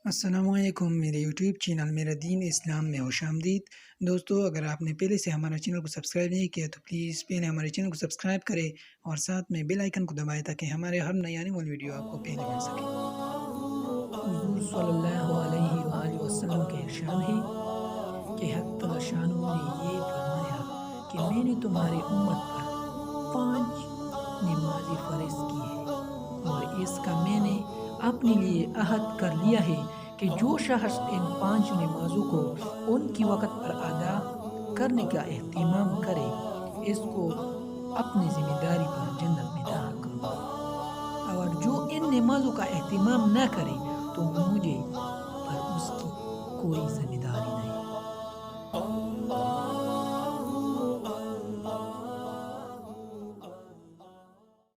السلام علیکم میرے یوٹیوب چینل میرا دین اسلام میں خوش آمدید دوستو، اگر آپ نے پہلے سے ہمارا چینل کو سبسکرائب نہیں کیا تو پلیز پہلے ہمارے چینل کو سبسکرائب کریں اور ساتھ میں بیل آئیکن کو دبائیں تاکہ ہمارے ہر نئی آنے والی ویڈیو آپ کو پہلے مل سکے۔ حضور صلی اللہ علیہ وآلہ وسلم کا ارشاد ہے کہ حق تعالی شانہ نے یہ فرمایا کہ میں نے تمہاری امت پر 5 نمازیں فرض کی ہے اور اس کا میں نے اپنے لیے عہد کر لیا ہے کہ جو شخص ان 5 نمازوں کو ان کی وقت پر ادا کرنے کا اہتمام کرے اس کو اپنی ذمہ داری پر جنت میں داخل کروں گا، اور جو ان نمازوں کا اہتمام نہ کرے تو مجھے پر اس کی کوئی ذمہ